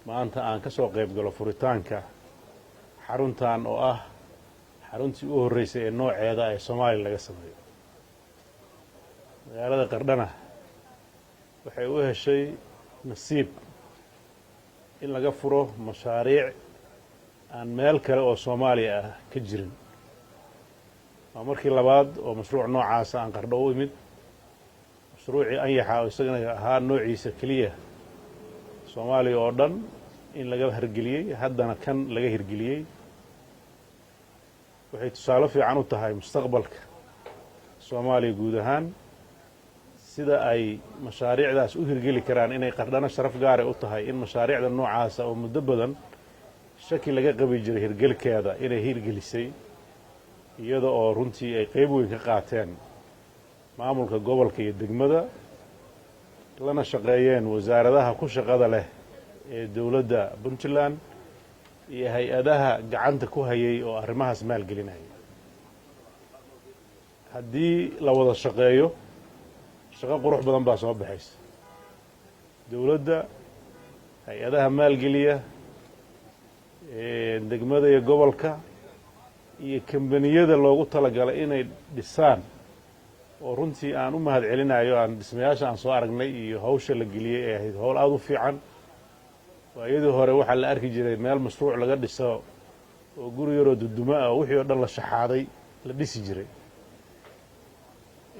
maanta aan ka soo qayb galo furitaanka xaruntan oo ah xaruntii u horreysay ee nooceeda ee Soomaaliya laga sameeyo. magaalada Qardhana waxay u heshay nasiib in laga furo mashaariic aan meel kale oo Soomaaliya ah ka jirin. waa markii labaad oo mashruuc noocaas aan Qardho u imid. mashruucii Anyaxa oo isagana ahaa noociisa keliya Soomaaliya oo dhan in laga hirgeliyey, haddana kan laga hirgeliyey. waxay tusaale fiican u tahay mustaqbalka Soomaaliya guud ahaan sida ay mashaariicdaas u hirgeli karaan, inay Qardhana sharaf gaar ah u tahay in mashaariicda noocaas oo muddo badan shaki laga qabi jiray hirgelkeeda inay hirgelisay, iyada oo runtii ay qayb weyn ka qaateen maamulka gobolka iyo degmada, lana shaqeeyeen wasaaradaha ku shaqada leh ee dowladda Puntland iyo hay-adaha gacanta ku hayay oo arrimahaas maalgelinaya. haddii la wada shaqeeyo, shaqo qurux badan baa soo baxaysa. dowladda, hay-adaha maalgeliya, degmada iyo gobolka, iyo kambaniyada loogu talagalay inay dhisaan, oo runtii aan u mahad celinayo, aan dhismayaasha aan soo aragnay iyo hawsha la geliyey ee ahayd howl aad u fiican. waayadii hore waxaa la arki jiray meel mashruuc laga dhiso oo guri yaroo duduma ah oo wixii oo dhan la shaxaaday la dhisi jiray.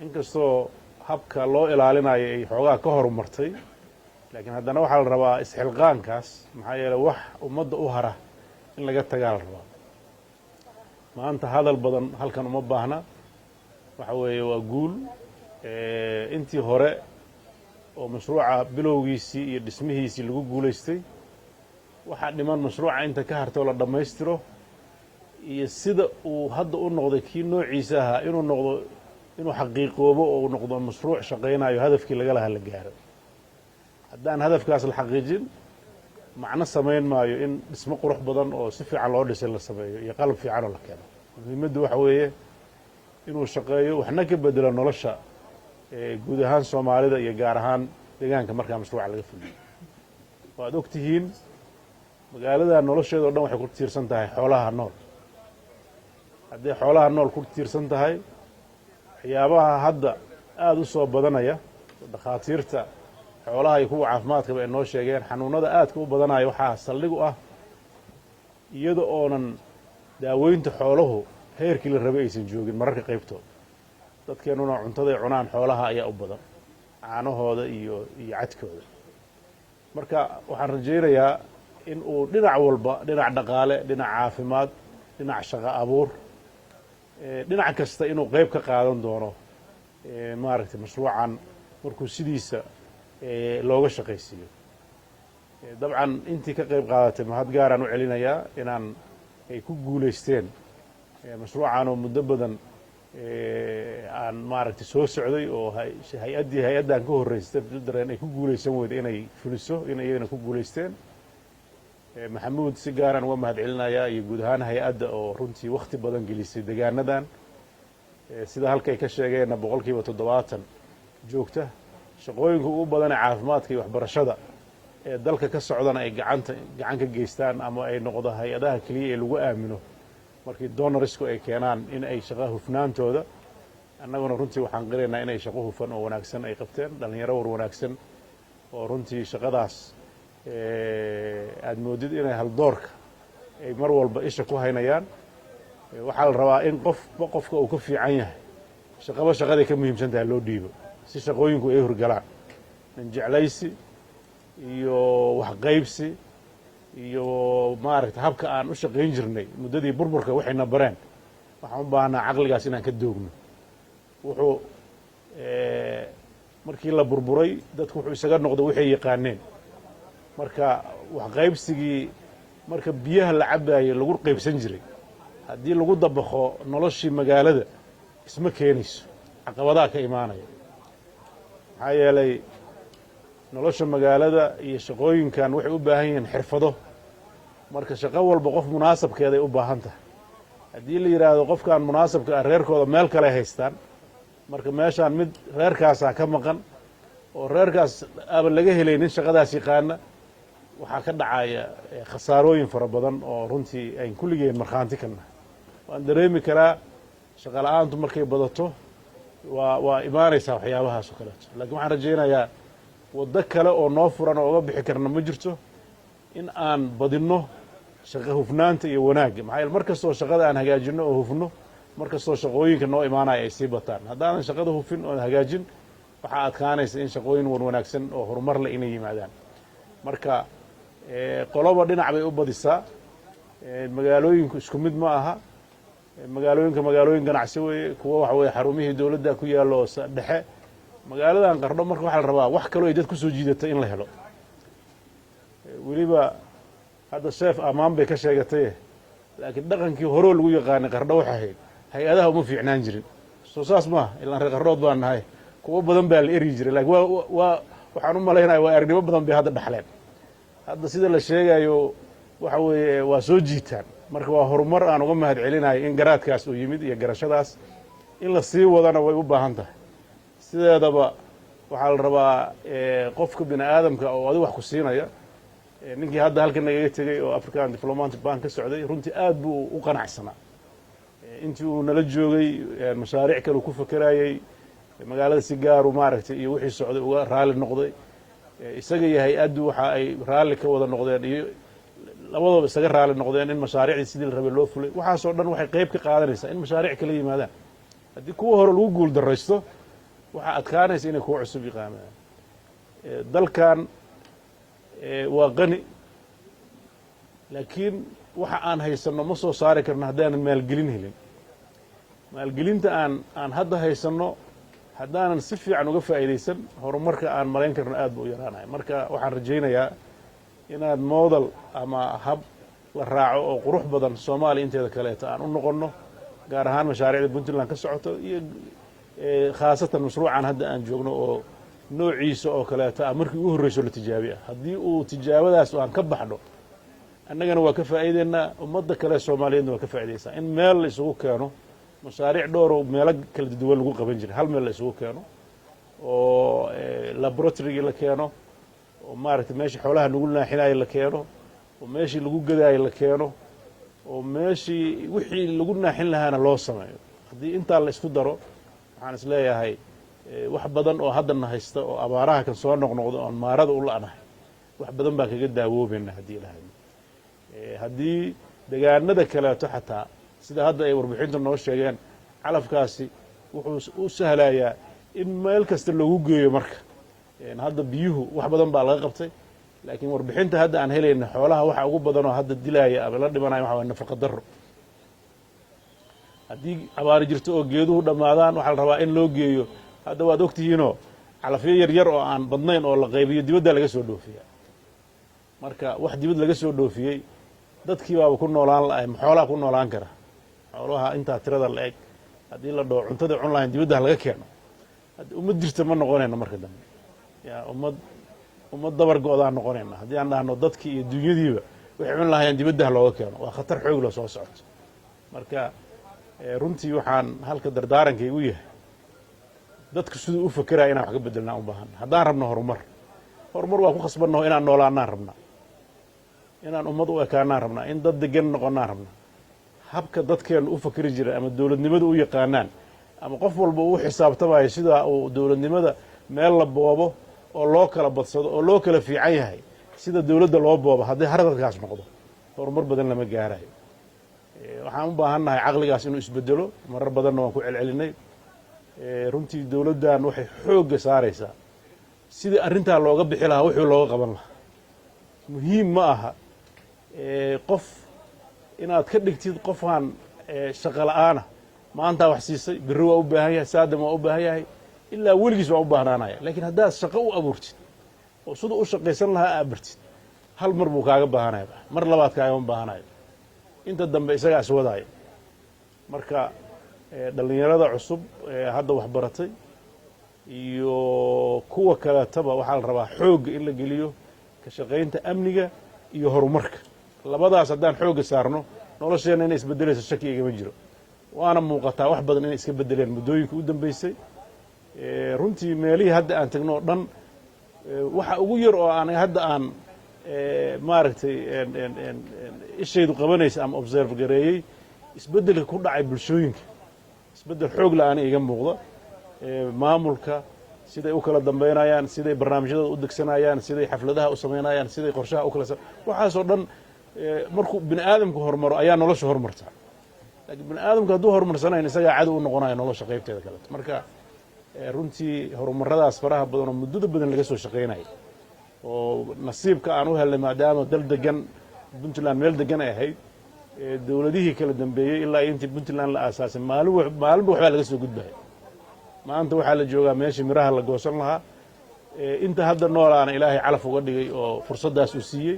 inkastoo habka loo ilaalinayo ay xoogaa ka horumartay, laakiin haddana waxaa la rabaa isxilqaankaas, maxaa yeeley wax ummadda u hara in laga tagaa la rabaa. maanta hadal badan halkan uma baahna. waxa weeye waa guul. intii hore oo mashruuca bilowgiisii iyo dhismihiisii lagu guulaystay, waxaa dhiman mashruuca inta ka hartoo la dhammaystiro, iyo sida uu hadda u noqday kii noociisa ahaa inuu xaqiiqoobo oo uu noqdo mashruuc shaqaynayo hadafkii laga lahaa la gaaro. haddaan hadafkaas la xaqiijin, macno samayn maayo in dhismo qurux badan oo si fiican loo dhisay la sameeyo iyo qalab fiican oo la keeno. muhiimaddu waxa weeye inuu shaqeeyo, waxna ka bedelo nolosha guud ahaan Soomaalida iyo gaar ahaan deegaanka markaa mashruuca laga fuliyo. waad og tihiin magaalada nolosheeda oo dhan waxay ku tiirsan tahay xoolaha nool. hadday xoolaha nool ku tiirsan tahay, waxyaabaha hadda aada u soo badanaya, dhakhaatiirta xoolaha iyo kuwa caafimaadkaba ay noo sheegeen, xanuunada aadka u badanaya waxaa saldhig u ah iyada oonan daaweynta xooluhu heerkii la rabay aysan joogin mararka qaybtooda. dadkeennuna cuntaday cunaan xoolaha ayaa u badan, caanahooda iyo cadkooda. marka waxaan rajaynayaa in uu dhinac walba, dhinac dhaqaale, dhinac caafimaad, dhinac shaqo abuur, dhinac kasta inuu qayb ka qaadan doono maaragtay mashruucan markuu sidiisa looga shaqaysiiyo. dabcan intii ka qayb qaadatay mahad gaaraan u celinayaa inaan ay ku guulaysteen mashruucan oo muddo badan aan maaragtay soo socday oo hay-addan ka horreysay dareen ay ku guulaysan weyday inay fuliso, in iyagana ku guulaysteen. maxamuud si gaaraan uga mahad celinayaa iyo guud ahaan hay-adda oo runtii wakhti badan gelisay deegaanadan. sida halkay ka sheegeenna 70% joogta. shaqooyinka ugu badan ee caafimaadka iyo waxbarashada ee dalka ka socdana ay gacan ka geystaan, ama ay noqdo hay-adaha keliya ee lagu aamino markii donorsku ay keenaan in ay shaqo hufnaantooda. annaguna runtii waxaan qiraynaa inay shaqo hufan oo wanaagsan ay qabteen, dhallinyaro war wanaagsan oo runtii shaqadaas aad moodid inay haldoorka ay mar walba isha ku haynayaan. waxaa la rabaa in qofka uu ka fiican yahay shaqaba shaqaday ka muhiimsan tahay loo dhiibo, si shaqooyinku ay horgalaan. jeclaysi iyo waxqaybsi iyo maaragtay habka aan u shaqayn jirnay muddadii burburka waxayna bareen. waxaan u baahnaa caqligaas inaan ka doogno. wuxuu markii la burburay dadku wuxuu isaga noqday waxay yaqaaneen. marka waxqaybsigii, marka biyaha la cabaayay lagu qaybsan jiray, haddii lagu dabaqo noloshii magaalada isma keenayso, caqabadaha ka imaanaya. maxaa yeelay nolosha magaalada iyo shaqooyinkan waxay u baahan yihiin xirfado. marka shaqo walba qof munaasabkeeday u baahan tahay. haddii la yidhaahdo qofkan munaasabka ah reerkooda meel kale haystaan, marka meeshaan mid reerkaasaa ka maqan oo reerkaas aba laga helay nin shaqadaas yaqaana, waxaa ka dhacaya khasaarooyin fara badan oo runtii ayn kulligeen markhaanti ka nahay waan dareemi karaa shaqo la-aantu markay badato waa imaanaysaa waxyaabahaas oo kaleeto laakiin waxaan rajaynayaa waddo kale oo noo furan oo uga bixi karna ma jirto in aan badinno shaqo hufnaanta iyo wanaagga maxaa yeele mar kastoo shaqada aan hagaajinno oo hufno mar kastoo shaqooyinka noo imaanaya ay sii bataan haddaanan shaqada hufin oon hagaajin waxaa adkaanaysa in shaqooyin wanaagsan oo horumar leh inay yimaadaan marka qoloba dhinac bay u badisaa magaalooyinku isku mid ma aha magaalooyin ganacsi weeye kuwa waxa weeye xarumihii dowladda ku yaallo oo dhexe magaaladan Qardho marka waxaa la rabaa wax kaloo ay dad ku soo jiidatay in la helo weliba hadda sheef ammaan bay ka sheegatay laakiin dhaqankii hore lagu yaqaanay Qardho waxa ahayd hay-adaha uma fiicnaan jirin soo saas ma ilaa reer Qardhood baan nahay kuwa badan baa la eri jiray laakiin waxaan u malaynayaa waa aragnimo badan bay hadda dhaxleen hadda sida la sheegayo waxa weeye waa soo jiitaan marka waa horumar aan uga mahad celinayo in garaadkaas uu yimid iyo garashadaas in la sii wadana way u baahan tahay sideedaba waxaa la rabaa qofka bini aadamka oo adiga wax ku siinaya ninkii hadda halkan nagaga tegey oo African Diplomatic Bank ka socday runtii aad buu u qanacsanaa intii uu nala joogay mashaariic kale ku fakarayay magaalada si gaar u maaragtay iyo wixii socday uga raali noqday isaga iyo hay-addu waxa ay raali ka wada noqdeen iyo labadooba isaga raali noqdeen in mashaariicdii sidii la rabay loo fulay waxaasoo dhan waxay qayb ka qaadanaysaa in mashaariic kala yimaadaan haddii kuwa hore lagu guul daraysto waxaa adkaanaysa inay kuwa cusub yiqaamadaan dalkan waa qani laakiin waxa aan haysanno ma soo saari karno haddaanan maalgelin helin maalgelinta aan hadda haysanno haddaanan si fiican uga faa'iidaysan horumarka aan malayn karno aad buu u yaraanaya marka waxaan rajaynayaa inaad moodal ama hab la raaco oo qurux badan Soomaaliya inteeda kaleeto aan u noqonno gaar ahaan mashaariicda Puntland ka socoto iyo khaasatan mashruucan hadda aan joogno oo noociisa oo kaleeto markii ugu horreysay la tijaabiyo haddii uu tijaabadaas aan ka baxno annagana waa ka faa'iideynaa ummadda kale Soomaaliyeedna waa ka faa'iideysaa in meel la isugu keeno mashaariic dhowr oo meelo kala duwan lagu qaban jiray hal meel la isugu keeno oo laboratory la keeno oo maaragtay meeshii xoolaha lagu naaxinayo la keeno oo meeshii lagu gadaayo la keeno oo meeshii wixii lagu naaxin lahaana loo sameeyo haddii intaa la isku daro waxaan is leeyahay wax badan oo haddana haysta oo abaaraha kan soo noqnoqdo oon maarada u la'nahay wax badan baan kaga daawoobayna haddii ilahay haddii deegaanada kaleeto xataa sida hadda ay warbixinta noo sheegeen calafkaasi wuxuu u sahlayaa in meel kasta loogu geeyo marka hadda biyuhu wax badan baa laga qabtay laakiin warbixinta hadda aan helayna xoolaha waxa ugu badan oo hadda dilaya ama la dhimanayo waxa waa nafaqa darro haddii abaari jirto oo geeduhu dhammaadaan waxaa la rabaa in loo geeyo hadda waad ogtihiinoo calafyo yaryar oo aan badnayn oo la qaybiyo dibadda laga soo dhoofiya marka wax dibad laga soo dhoofiyey dadkii baaba ku noolaan la'ay xoolaha ku noolaan kara xoolaha intaa tirada la eg haddii la dhaho cuntada cun lahayn dibadda laga keeno ummad jirta ma noqonayno marka dambe yaa ummad dabar go'daan noqonayna haddii aan dhahno dadkii iyo dunyadiiba waxay cun lahayeen dibadda looga keeno waa khatar xoog loo soo socoto marka runtii waxaan halka dardaarankaygu yahay dadku siduu u fakeraya inaan wax ka bedelnaa u baahan haddaan rabno horumar waa ku khasbannaho inaan noolaannaan rabnaa inaan ummad u ekaanaan rabnaa in dad degan noqonnaan rabnaa habka dadkeenna u fakeri jira ama dowladnimada u yaqaanaan ama qof walba uu xisaabtamayo sida uu dowladnimada meel la boobo oo loo kala badsado oo loo kala fiican yahay sida dowladda loo boobo haddii haradadkaas noqdo horumar badan lama gaarayo waxaan u baahannahay caqligaas inuu isbedelo marar badanna waan ku celcelinay runtii dowladdan waxay xoogga saaraysaa sidii arrintaa looga bixi lahaa wixii looga qaban lahaa muhiim ma aha qof inaad ka dhigtid qofaan shaqo la'aana maantaa wax siisay birri waa u baahan yahay saadam waa u baahan yahay ilaa weligiis waa u baahnaanaya laakiin haddaad shaqo u abuurtid oo siduu u shaqaysan lahaa aad bartid hal mar buu kaaga baahanaya mar labaad kaagama baahanayo inta dambe isagaa is wadaayo marka dhallinyarada cusub hadda wax baratay iyo kuwa kaleetaba waxaa la rabaa xoogga in la geliyo ka shaqaynta amniga iyo horumarka labadaas haddaan xoogga saarno nolosheenna inay isbedelayso shaki igama jiro waana muuqataa wax badan inay iska bedeleen muddooyinka u dambeysay runtii meelihii hadda aan tagno oo dhan waxa ugu yar oo aan hadda aan maaragtay ishaydu qabanaysa ama observe gareeyey isbeddelka ku dhacay bulshooyinka isbeddel xoog la-aan iga muuqda maamulka siday u kala dambeynayaan siday barnaamijyadooda u degsanayaan siday xafladaha u samaynayaan siday qorshaha u kala waxaasoo dhan markuu bini aadamku horumaro ayaa nolosha horumarta laakiin bini aadamku hadduu horumarsanayn isagaa cadow u noqonayo nolosha qaybteeda kaleto marka runtii horumaradaas faraha badan oo muddada badan laga soo shaqaynaya oo nasiibka aan u helnay maadaama dal degan puntland meel degan ay ahayd dowladihii kala dambeeyey ilaa intii puntland la aasaasay maalinba waxbaa laga soo gudbaya maanta waxaa la joogaa meeshii miraha la goosan lahaa inta hadda noolaana ilaahay calaf uga dhigay oo fursaddaas uu siiyey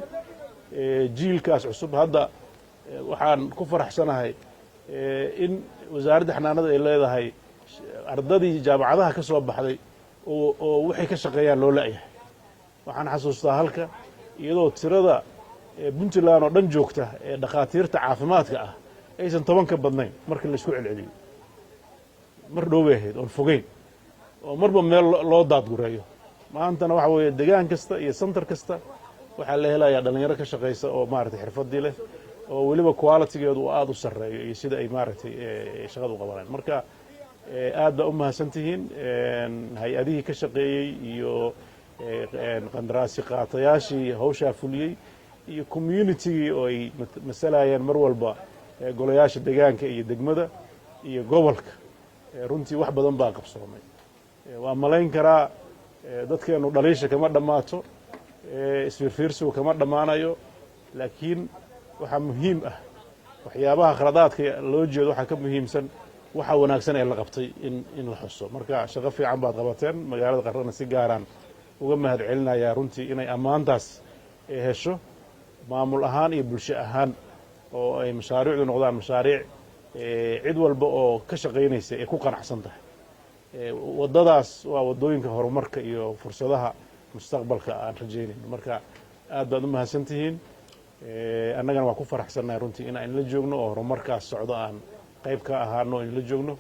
jiilkaas cusub hadda waxaan ku faraxsanahay in wasaaradda xanaanada ay leedahay ardadii jaamacadaha ka soo baxday oo waxay ka shaqeeyaan loo la'yahay waxaan xasuustaa halka iyadoo tirada puntland oo dhan joogta ee dhakhaatiirta caafimaadka ah aysan 10 ka badnayn marka la isku celceliyo mar dhow bay ahayd oon fogeyn oo marba meel loo daadgureeyo maantana waxa weeye degaan kasta iyo santar kasta waxaa la helayaa dhalinyaro ka shaqaysa oo maaragtay xirfadii leh oo weliba qualitygeedu uu aada u sarreeyo iyo sida ay maaragtay shaqada u qabanayaan marka aad baa u mahadsantihiin hay-adihii ka shaqeeyey iyo qandaraasi qaatayaashii hawshaa fuliyey iyo communitygii oo ay masalayaan mar walba golayaasha deegaanka iyo degmada iyo gobolka runtii wax badan baa qabsoomay waa malayn karaa dadkeenu dhaliisha kama dhammaato isfiirfiirsigu kama dhammaanayo laakiin waxaa muhiim ah waxyaabaha khaladaadka loo jeedo waxaa ka muhiimsan waxa wanaagsan ee la qabtay in la xuso marka shaqo fiican baad qabateen magaalada Qarrana si gaaraan uga mahad celinayaa runtii inay ammaantaas hesho maamul ahaan iyo bulsho ahaan oo ay mashaariicdu noqdaan mashaariic cid walba oo ka shaqaynaysa ay ku qanacsan tahay waddadaas waa waddooyinka horumarka iyo fursadaha mustaqbalka aan rajaynayno marka aad baad u mahadsantihiin annagana waa ku faraxsannahay runtii in aan la joogno oo horumarkaas socdo aan qayb ka ahaano in la joogno